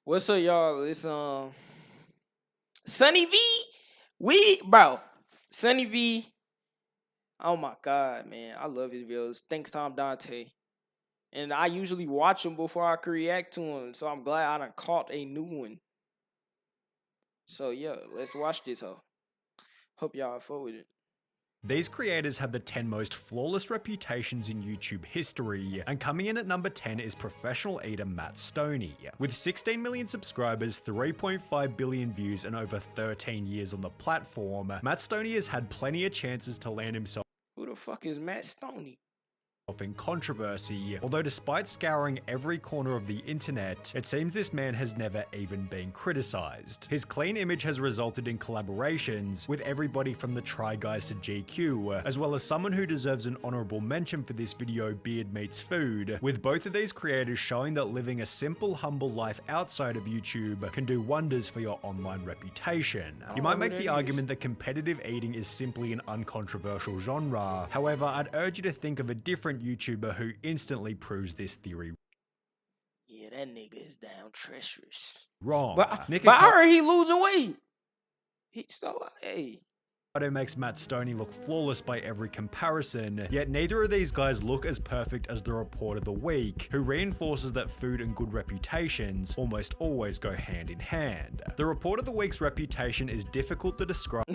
What's up, y'all? It's Sunny V. Bro, Sunny V. Oh my god, man, I love his videos. Thanks, Tom Dante. And I usually watch them before I can react to them, so I'm glad I done caught a new one. So yeah, let's watch this. Hope y'all fuck with it. These creators have the 10 most flawless reputations in YouTube history, and coming in at number 10 is professional eater Matt Stoney. With 16 million subscribers, 3.5 billion views, and over 13 years on the platform, Matt Stoney has had plenty of chances to land himself Who the fuck is Matt Stoney? in controversy, although despite scouring every corner of the internet, it seems this man has never even been criticized. His clean image has resulted in collaborations with everybody from the Try Guys to GQ, as well as someone who deserves an honorable mention for this video, Beard Meets Food, with both of these creators showing that living a simple, humble life outside of YouTube can do wonders for your online reputation. You might make the argument that competitive eating is simply an uncontroversial genre. However, I'd urge you to think of a different YouTuber who instantly proves this theory Yeah, that nigga is down treacherous. wrong. But I heard he losing weight. Hey. Makes Matt Stoney look flawless by every comparison, yet neither of these guys look as perfect as the Report of the Week, who reinforces that food and good reputations almost always go hand in hand. The Report of the Week's reputation is difficult to describe.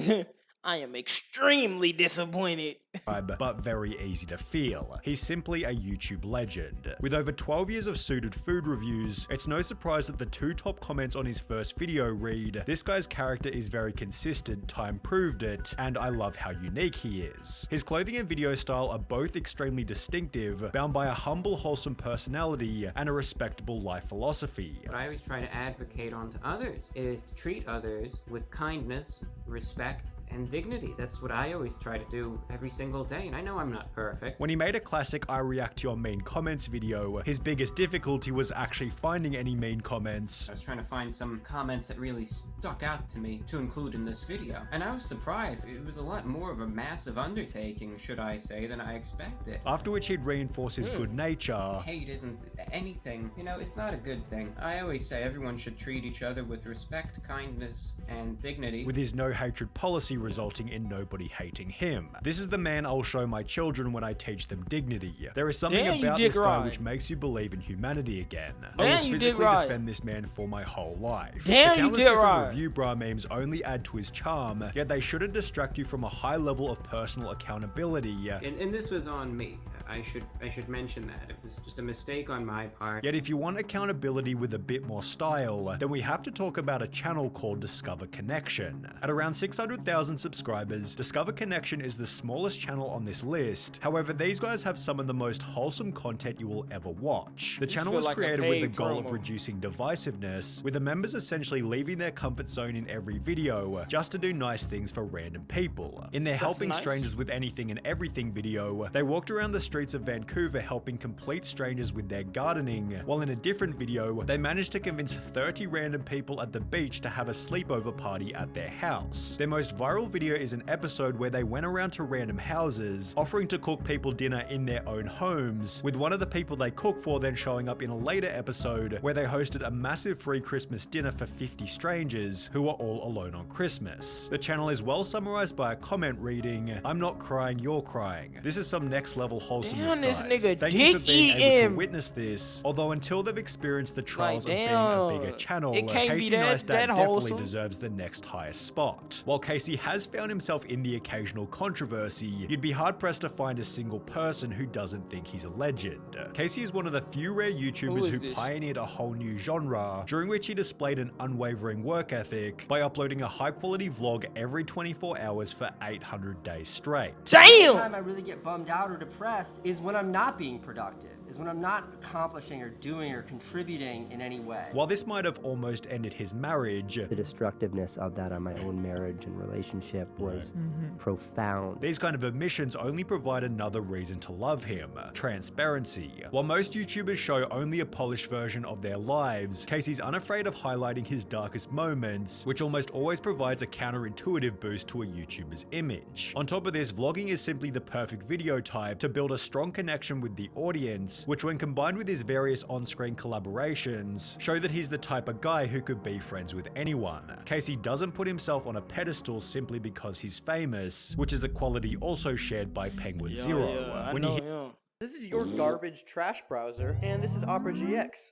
I am extremely disappointed. But very easy to feel. He's simply a YouTube legend. With over 12 years of suited food reviews, it's no surprise that the two top comments on his first video read, "This guy's character is very consistent, time proved it, and I love how unique he is." His clothing and video style are both extremely distinctive, bound by a humble, wholesome personality and a respectable life philosophy. What I always try to advocate onto others is to treat others with kindness, respect, and dignity. That's what I always try to do every single day, and I know I'm not perfect. When he made a classic I React to Your Mean Comments video, his biggest difficulty was actually finding any mean comments. I was trying to find some comments that really stuck out to me to include in this video, and I was surprised. It was a lot more of a massive undertaking, should I say, than I expected. After which he'd reinforce his good nature. Hate isn't anything. You know, it's not a good thing. I always say everyone should treat each other with respect, kindness, and dignity. With his no hatred policy resulting in nobody hating him. This is the man I'll show my children when I teach them dignity. There is something about this guy which makes you believe in humanity again. I will physically defend this man for my whole life. The countless different review bra memes only add to his charm, yet they shouldn't distract you from a high level of personal accountability. And this was on me. I should mention that. It was just a mistake on my part. Yet if you want accountability with a bit more style, then we have to talk about a channel called Discover Connection. At around 600,000 subscribers, Discover Connection is the smallest channel on this list. However, these guys have some of the most wholesome content you will ever watch. The channel was created with the goal of reducing divisiveness, with the members essentially leaving their comfort zone in every video, just to do nice things for random people. In their Helping Strangers with Anything and Everything video, they walked around the streets of Vancouver helping complete strangers with their gardening, while in a different video, they managed to convince 30 random people at the beach to have a sleepover party at their house. Their most viral video is an episode where they went around to random houses, offering to cook people dinner in their own homes, with one of the people they cook for then showing up in a later episode where they hosted a massive free Christmas dinner for 50 strangers who were all alone on Christmas. The channel is well summarized by a comment reading, "I'm not crying, you're crying. This is some next level wholesomeness, this guys. nigga Thank you for being able him. to witness this." Although until they've experienced the trials Like, of being a bigger channel, Casey Neistat definitely wholesome. deserves the next highest spot. While Casey has found himself in the occasional controversy, you'd be hard pressed to find a single person who doesn't think he's a legend. Casey is one of the few rare YouTubers who pioneered a whole new genre, during which he displayed an unwavering work ethic by uploading a high quality vlog every 24 hours for 800 days straight. Damn! The time I really get bummed out or depressed is when I'm not being productive, is when I'm not accomplishing or doing or contributing in any way. While this might have almost ended his marriage, the destructiveness of that on my own marriage and relationship was profound. these kind of admissions only provide another reason to love him: transparency. While most YouTubers show only a polished version of their lives, Casey's unafraid of highlighting his darkest moments, which almost always provides a counterintuitive boost to a YouTuber's image. On top of this, vlogging is simply the perfect video type to build a strong connection with the audience, which when combined with his various on-screen collaborations, show that he's the type of guy who could be friends with anyone. Casey doesn't put himself on a pedestal simply because he's famous, which is a quality also shared by Penguin Zero. Yeah, When you hear This is your garbage trash browser, and this is Opera GX.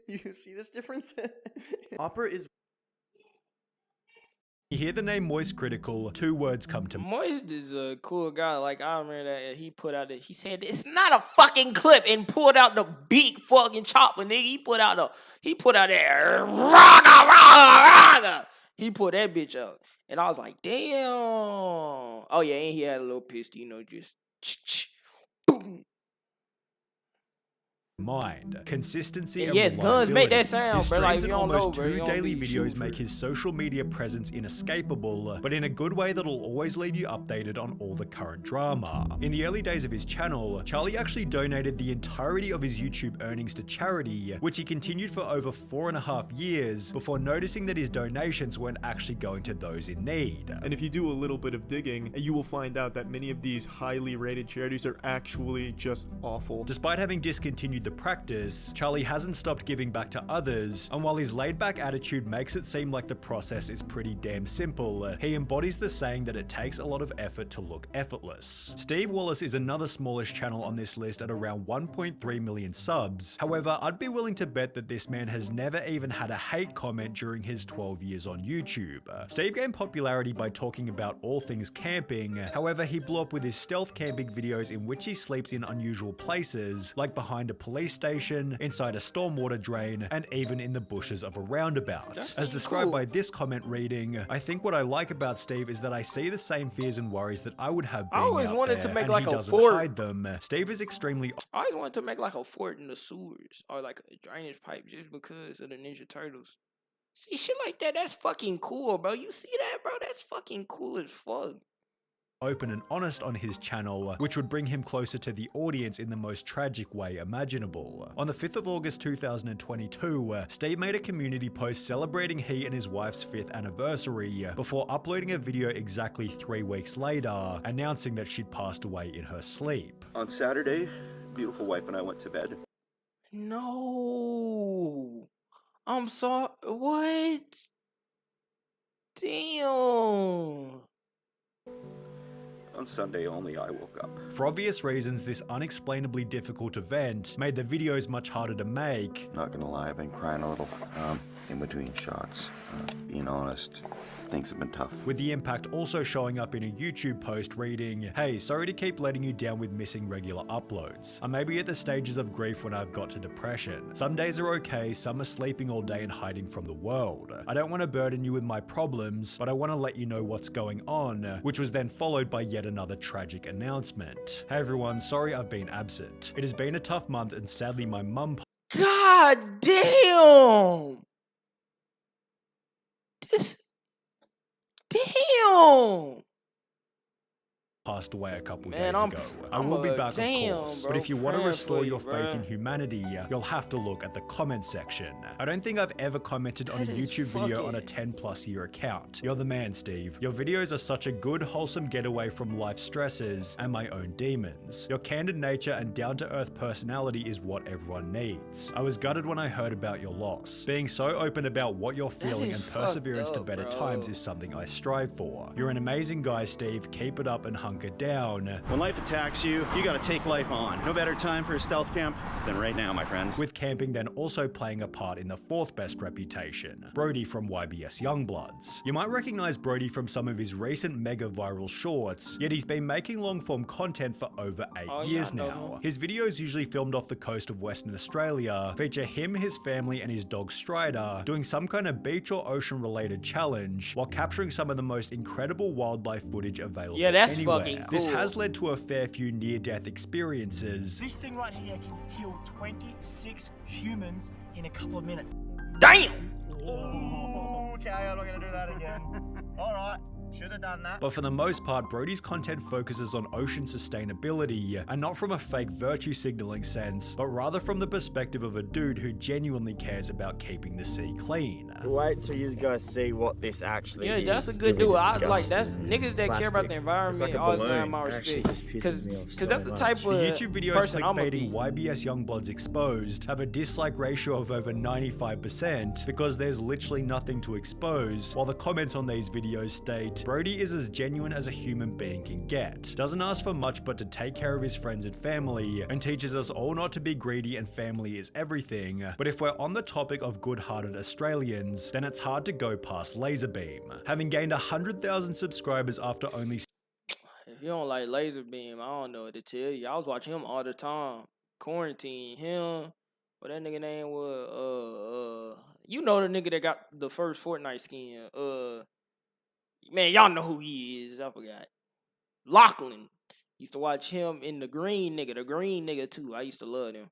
You see this difference? Opera is... You hear the name Moist Critical, two words come to mind. Moist is a cool guy. Like, I remember that he put out he said, it's not a fucking clip, and pulled out the big fucking chopper, nigga. He put out that raga. He put that bitch up. And I was like, damn. Oh, yeah, and he had a little pistol, you know, just boom. Mind, consistency, and yes, guns make that sound, his bro. Like, streams you and don't almost know, bro. 2 daily videos make his social media presence inescapable, but in a good way that'll always leave you updated on all the current drama. In the early days of his channel, Charlie actually donated the entirety of his YouTube earnings to charity, which he continued for over 4.5 years before noticing that his donations weren't actually going to those in need. And if you do a little bit of digging, you will find out that many of these highly rated charities are actually just awful. Despite having discontinued the practice, Charlie hasn't stopped giving back to others, and while his laid-back attitude makes it seem like the process is pretty damn simple, he embodies the saying that it takes a lot of effort to look effortless. Steve Wallace is another smallish channel on this list at around 1.3 million subs. However, I'd be willing to bet that this man has never even had a hate comment during his 12 years on YouTube. Steve gained popularity by talking about all things camping, however he blew up with his stealth camping videos in which he sleeps in unusual places, like behind a police station, inside a stormwater drain, and even in the bushes of a roundabout. As described by this comment reading, I think what I like about Steve is that I see the same fears and worries that I would have being I always out wanted there, to make and like he a doesn't fort. hide them. Steve is extremely I always wanted to make like a fort in the sewers or like a drainage pipe just because of the Ninja Turtles. See, shit like that, that's fucking cool, bro. You see that, bro? That's fucking cool as fuck. open and honest on his channel, which would bring him closer to the audience in the most tragic way imaginable. On the 5th of August 2022, Steve made a community post celebrating he and his wife's 5th anniversary before uploading a video exactly 3 weeks later, announcing that she'd passed away in her sleep. On Saturday, beautiful wife and I went to bed. No. I'm sorry. What? Damn. On Sunday only, I woke up. For obvious reasons, this unexplainably difficult event made the videos much harder to make. Not gonna lie, I've been crying a little in between shots. Being honest, things have been tough. With the impact also showing up in a YouTube post reading, "Hey, sorry to keep letting you down with missing regular uploads. I may be at the stages of grief when I've got to depression. Some days are okay, some are sleeping all day and hiding from the world. I don't want to burden you with my problems, but I want to let you know what's going on," which was then followed by yet another tragic announcement. "Hey everyone, sorry I've been absent. It has been a tough month and sadly my mum..." God damn. Damn. Passed away a couple days Man, ago. I will be back, of damn, course, bro, but if you want to praying restore for your you, faith bro. in humanity, you'll have to look at the comment section. I don't think I've ever commented on a That is YouTube video on a fucking- 10+ year account. You're the man, Steve. Your videos are such a good, wholesome getaway from life's stresses and my own demons. Your candid nature and down-to-earth personality is what everyone needs. I was gutted when I heard about your loss. Being so open about what you're feeling is and perseverance fucked to up, better bro. times is something I strive for. You're an amazing guy, Steve. Keep it up and hunker down. When life attacks you, you gotta take life on. No better time for a stealth camp than right now, my friends. With camping then also playing a part in the 4th best reputation, Brody from YBS Youngbloods. You might recognize Brody from some of his recent mega viral shorts, yet he's been making long form content for over 8 years now. His videos, usually filmed off the coast of Western Australia, feature him, his family and his dog Strider doing some kind of beach or ocean related challenge while capturing some of the most incredible wildlife footage available Yeah, that's anywhere. fucking This cool. has led to a fair few near-death experiences. This thing right here can kill 26 humans in a couple of minutes. Damn. Oh, okay, I'm not gonna do that again. All right, Should have done that. But for the most part, Brody's content focuses on ocean sustainability, and not from a fake virtue signaling sense, but rather from the perspective of a dude who genuinely cares about keeping the sea clean. Wait till you guys see what this actually is. Yeah, that's a good dude. I like that's niggas that care about the environment. Always got my respect. Because that's the type of The YouTube videos person I'm gonna clickbaiting be. YBS Youngbloods Exposed have a dislike ratio of over 95% because there's literally nothing to expose, while the comments on these videos state, Brody is as genuine as a human being can get, doesn't ask for much but to take care of his friends and family, and teaches us all not to be greedy and family is everything. But if we're on the topic of good-hearted Australians, then it's hard to go past Laserbeam. Having gained 100,000 subscribers after only If you don't like Laser Beam, I don't know what to tell you. I was watching him all the time. Quarantine, him. What that nigga name was? You know the nigga that got the first Fortnite skin. Man, y'all know who he is. I forgot. Lachlan. Used to watch him in the green nigga too. I used to love him.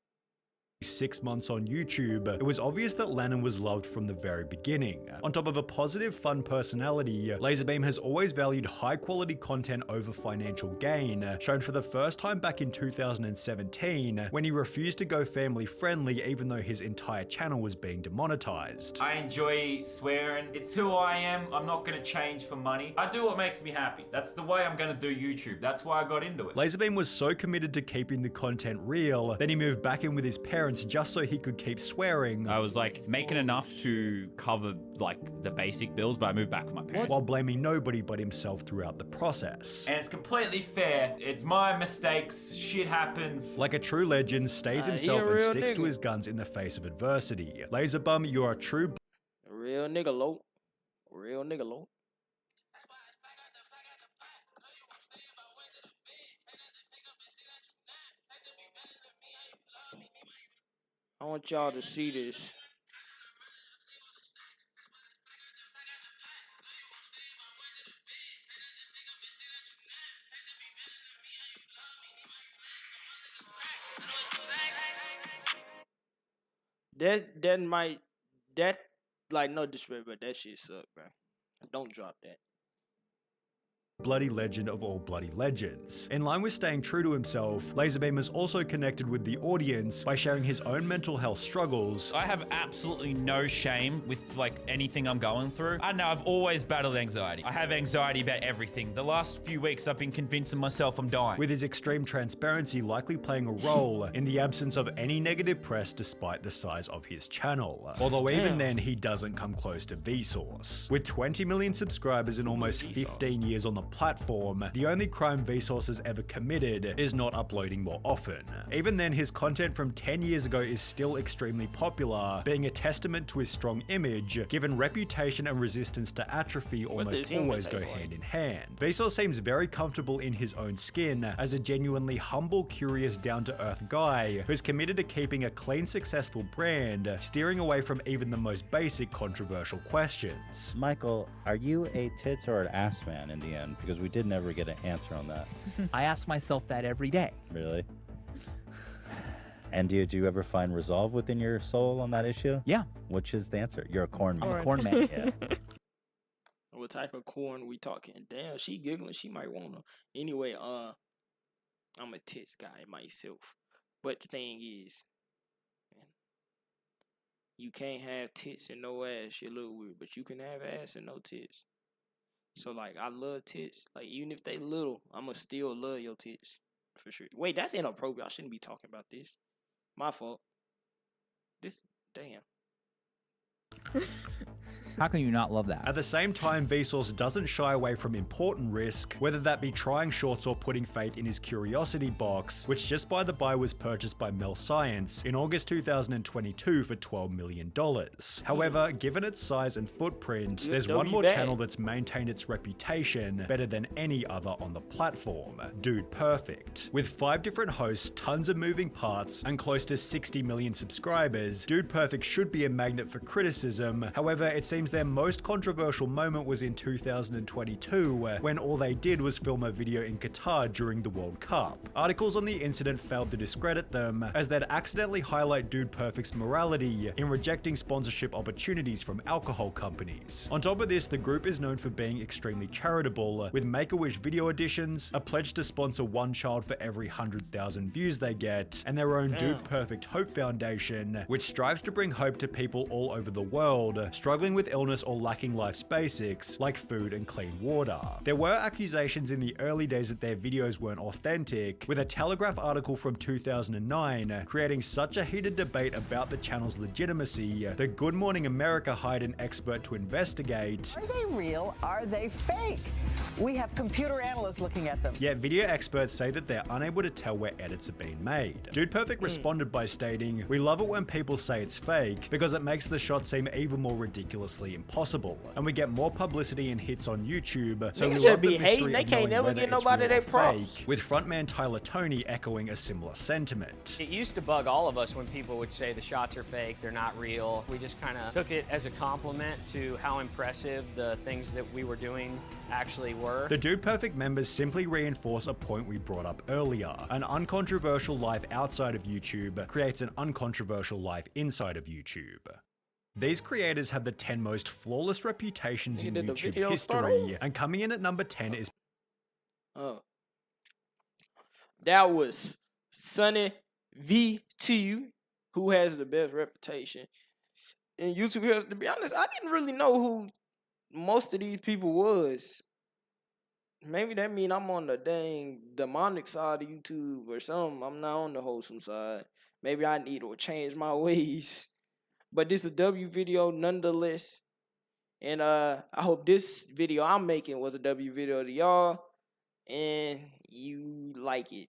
6 months on YouTube, it was obvious that Lannon was loved from the very beginning. On top of a positive, fun personality, Laserbeam has always valued high-quality content over financial gain, shown for the first time back in 2017, when he refused to go family-friendly even though his entire channel was being demonetized. I enjoy swearing. It's who I am. I'm not gonna change for money. I do what makes me happy. That's the way I'm gonna do YouTube. That's why I got into it. Laserbeam was so committed to keeping the content real, then he moved back in with his parents just so he could keep swearing. I was like making enough to cover like the basic bills, but I moved back with my parents. While blaming nobody but himself throughout the process. And it's completely fair. It's my mistakes. Shit happens. Like a true legend, stays himself he a and real sticks to nigga. his guns in the face of adversity. Laserbum, you are a true Real nigga low. Real nigga low. I want y'all to see this. That like no disrespect, but that shit suck, bro. Don't drop that. bloody legend of all bloody legends. In line with staying true to himself, Laserbeam has also connected with the audience by sharing his own mental health struggles. I have absolutely no shame with like anything I'm going through. I know I've always battled anxiety. I have anxiety about everything. The last few weeks I've been convincing myself I'm dying. With his extreme transparency likely playing a role in the absence of any negative press despite the size of his channel. Although even then he doesn't come close to Vsauce. With 20 million subscribers and almost 15 years on the platform, the only crime Vsauce has ever committed is not uploading more often. Even then, his content from 10 years ago is still extremely popular, being a testament to his strong image, given reputation and resistance to atrophy almost always go hand in hand. Vsauce seems very comfortable in his own skin as a genuinely humble, curious, down-to-earth guy who's committed to keeping a clean, successful brand, steering away from even the most basic controversial questions. Michael, are you a tits or an ass man in the end? Because we did never get an answer on that. I ask myself that every day. Really? And did you ever find resolve within your soul on that issue? Yeah. Which is the answer? You're a corn man. I'm a corn man. Yeah. What type of corn we talking? Damn, she giggling. She might wanna. Anyway, I'm a tits guy myself. But the thing is, you can't have tits and no ass. You look weird, but you can have ass and no tits. So like, I love tits. Like even if they little, I'ma still love your tits for sure. Wait, that's inappropriate. I shouldn't be talking about this. My fault. This damn. How can you not love that? At the same time, Vsauce doesn't shy away from important risk, whether that be trying shorts or putting faith in his curiosity box, which just by the by was purchased by Mel Science in August 2022 for $12 million. However, given its size and footprint, there's one more channel that's maintained its reputation better than any other on the platform, Dude Perfect. With 5 different hosts, tons of moving parts, and close to 60 million subscribers, Dude Perfect should be a magnet for criticism. However, it seems claims their most controversial moment was in 2022, when all they did was film a video in Qatar during the World Cup. Articles on the incident failed to discredit them, as they'd accidentally highlight Dude Perfect's morality in rejecting sponsorship opportunities from alcohol companies. On top of this, the group is known for being extremely charitable, with Make-A-Wish video editions, a pledge to sponsor one child for every 100,000 views they get, and their own Dude Perfect Hope Foundation, which strives to bring hope to people all over the world struggling with illness or lacking life's basics like food and clean water. There were accusations in the early days that their videos weren't authentic, with a Telegraph article from 2009 creating such a heated debate about the channel's legitimacy that Good Morning America hired an expert to investigate. Are they real? Are they fake? We have computer analysts looking at them. Yet video experts say that they're unable to tell where edits are being made. Dude Perfect responded by stating, "We love it when people say it's fake because it makes the shot seem even more ridiculously impossible, and we get more publicity and hits on YouTube, so we Niggas love be the hating. mystery They of can't knowing never whether get it's nobody real their or props." fake," with frontman Tyler Toney echoing a similar sentiment. It used to bug all of us when people would say the shots are fake, they're not real. We just kind of took it as a compliment to how impressive the things that we were doing actually were. The Dude Perfect members simply reinforce a point we brought up earlier. An uncontroversial life outside of YouTube creates an uncontroversial life inside of YouTube. These creators have the 10 most flawless reputations in YouTube history, and coming in at number 10 is... That was sunnyv2, who has the best reputation in YouTube here. To be honest, I didn't really know who most of these people was. Maybe that mean I'm on the dang demonic side of YouTube or something. I'm not on the wholesome side. Maybe I need to change my ways. But this is a W video nonetheless. And I hope this video I'm making was a W video to y'all. And you like it.